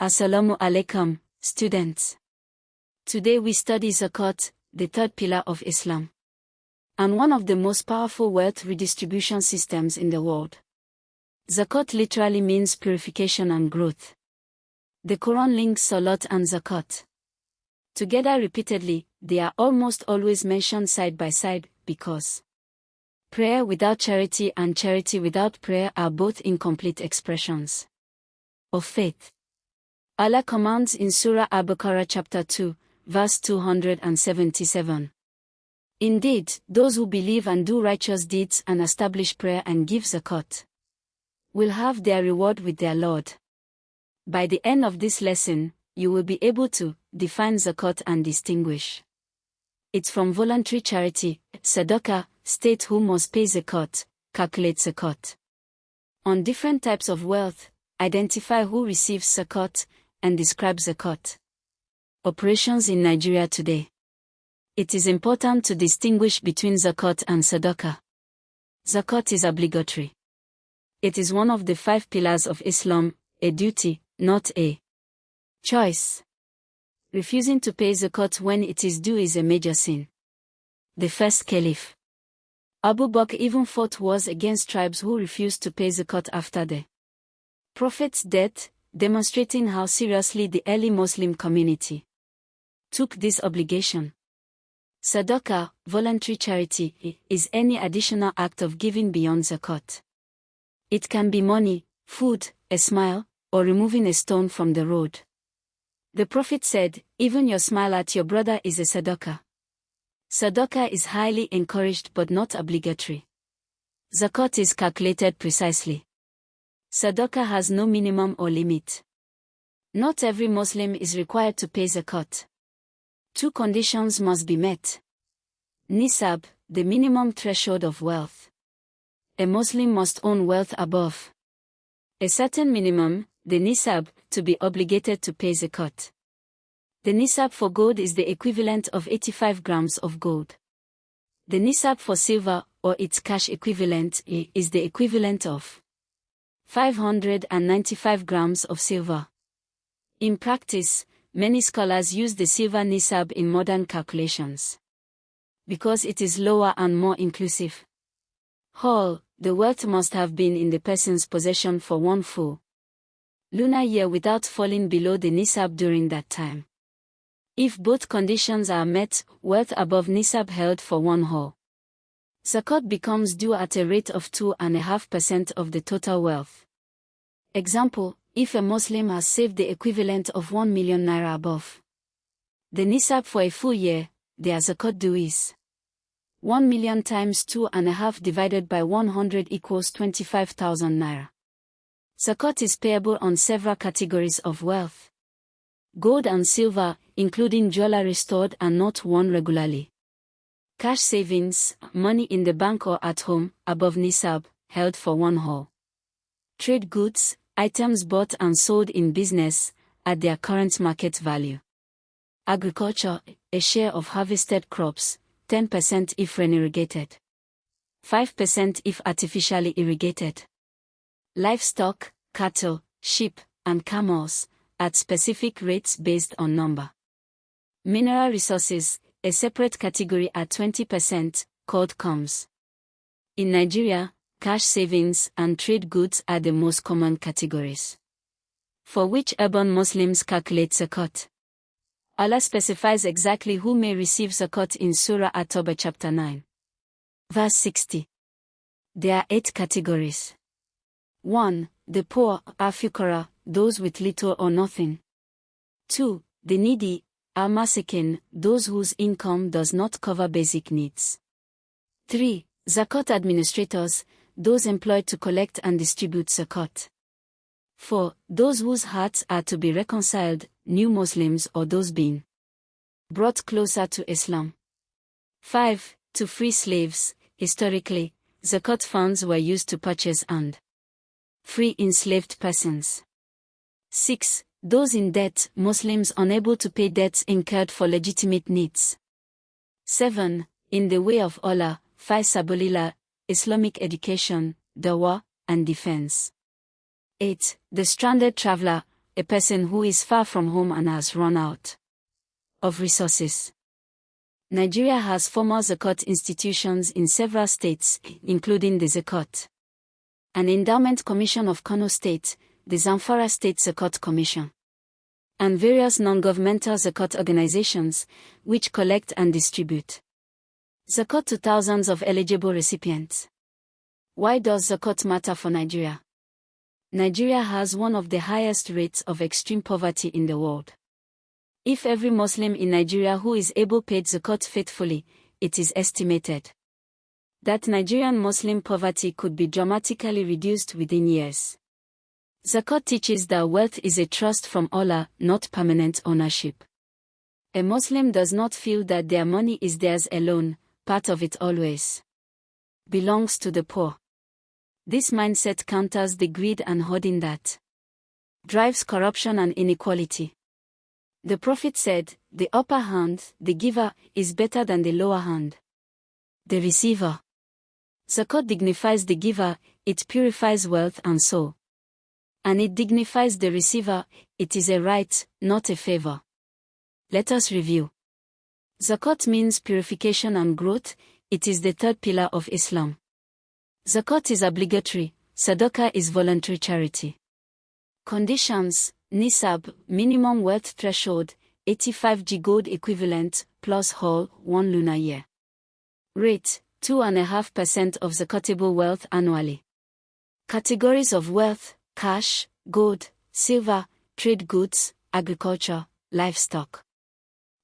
Assalamu alaikum, students. Today we study Zakat, the third pillar of Islam, and one of the most powerful wealth redistribution systems in the world. Zakat literally means purification and growth. The Quran links Salat and Zakat together repeatedly. They are almost always mentioned side by side, because prayer without charity and charity without prayer are both incomplete expressions of faith. Allah commands in Surah Al-Baqarah chapter 2, verse 277. Indeed, those who believe and do righteous deeds and establish prayer and give zakat will have their reward with their Lord. By the end of this lesson, you will be able to define zakat and distinguish it from voluntary charity. Sadaqah, state who must pay zakat, calculate zakat. On different types of wealth, identify who receives zakat, and describe zakat operations in Nigeria today. It is important to distinguish between zakat and sadaqah. Zakat is obligatory. It is one of the 5 pillars of Islam, a duty, not a choice. Refusing to pay zakat when it is due is a major sin. The first caliph, Abu Bakr, even fought wars against tribes who refused to pay zakat after the Prophet's death, demonstrating how seriously the early Muslim community took this obligation. Sadaqah, voluntary charity, is any additional act of giving beyond zakat. It can be money, food, a smile, or removing a stone from the road. The Prophet said, even your smile at your brother is a sadaqah. Sadaqah is highly encouraged but not obligatory. Zakat is calculated precisely. Sadaqah has no minimum or limit. Not every Muslim is required to pay zakat. 2 conditions must be met. Nisab, the minimum threshold of wealth. A Muslim must own wealth above a certain minimum, the nisab, to be obligated to pay zakat. The nisab for gold is the equivalent of 85 grams of gold. The nisab for silver, or its cash equivalent, is the equivalent of 595 grams of silver. In practice, many scholars use the silver nisab in modern calculations because it is lower and more inclusive. The wealth must have been in the person's possession for 1 full lunar year without falling below the nisab during that time. If both conditions are met, wealth above nisab held for 1 whole zakat becomes due at a rate of 2.5% of the total wealth. Example, if a Muslim has saved the equivalent of 1 million naira above the nisab for a full year, their zakat due is 1 million times 2.5 divided by 100 equals 25,000 naira. Zakat is payable on several categories of wealth. Gold and silver, including jewelry stored and not worn regularly. Cash savings, money in the bank or at home, above nisab, held for 1 whole. Trade goods, items bought and sold in business, at their current market value. Agriculture, a share of harvested crops, 10% if rain-irrigated. 5% if artificially irrigated. Livestock, cattle, sheep, and camels, at specific rates based on number. Mineral resources, a separate category at 20%, called coms. In Nigeria, cash savings and trade goods are the most common categories for which urban Muslims calculate zakat. Allah specifies exactly who may receive zakat in Surah At-Tawbah chapter 9. Verse 60. There are 8 categories. 1. The poor, al-fuqara, those with little or nothing. 2. The needy, al-masakin, those whose income does not cover basic needs. 3. Zakat administrators, those employed to collect and distribute zakat. 4. Those whose hearts are to be reconciled, new Muslims or those being brought closer to Islam. 5. To free slaves. Historically, zakat funds were used to purchase and free enslaved persons. 6. Those in debt, Muslims unable to pay debts incurred for legitimate needs. 7. In the way of Allah, fi sabilillah, Islamic education, dawah, and defense. 8. The stranded traveler, a person who is far from home and has run out of resources. Nigeria has formal Zakat institutions in several states, including the Zakat and Endowment Commission of Kano State, the Zamfara State Zakat Commission, and various non-governmental Zakat organizations, which collect and distribute Zakat to thousands of eligible recipients. Why does Zakat matter for Nigeria? Nigeria has one of the highest rates of extreme poverty in the world. If every Muslim in Nigeria who is able paid Zakat faithfully, it is estimated that Nigerian Muslim poverty could be dramatically reduced within years. Zakat teaches that wealth is a trust from Allah, not permanent ownership. A Muslim does not feel that their money is theirs alone, part of it always belongs to the poor. This mindset counters the greed and hoarding that drives corruption and inequality. The Prophet said, "The upper hand, the giver, is better than the lower hand, the receiver." Zakat dignifies the giver, it purifies wealth and soul. And it dignifies the receiver, it is a right, not a favor. Let us review. Zakat means purification and growth, it is the third pillar of Islam. Zakat is obligatory, Sadaqah is voluntary charity. Conditions: Nisab, minimum wealth threshold, 85 G gold equivalent, plus whole, 1 lunar year. Rate, 2.5% of zakatable wealth annually. Categories of wealth: cash, gold, silver, trade goods, agriculture, livestock.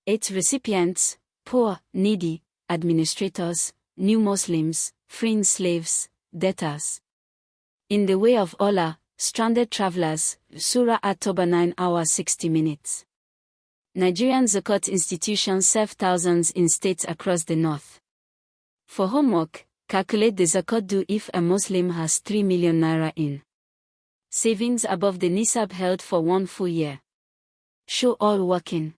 8 recipients: poor, needy, administrators, new Muslims, freeing slaves, debtors. In the way of Allah, stranded travelers, Surah At-Tawbah 9 60 minutes. Nigerian Zakat institutions serve thousands in states across the north. For homework, calculate the Zakat due if a Muslim has 3 million naira in savings above the Nisab held for 1 full year. Show all working.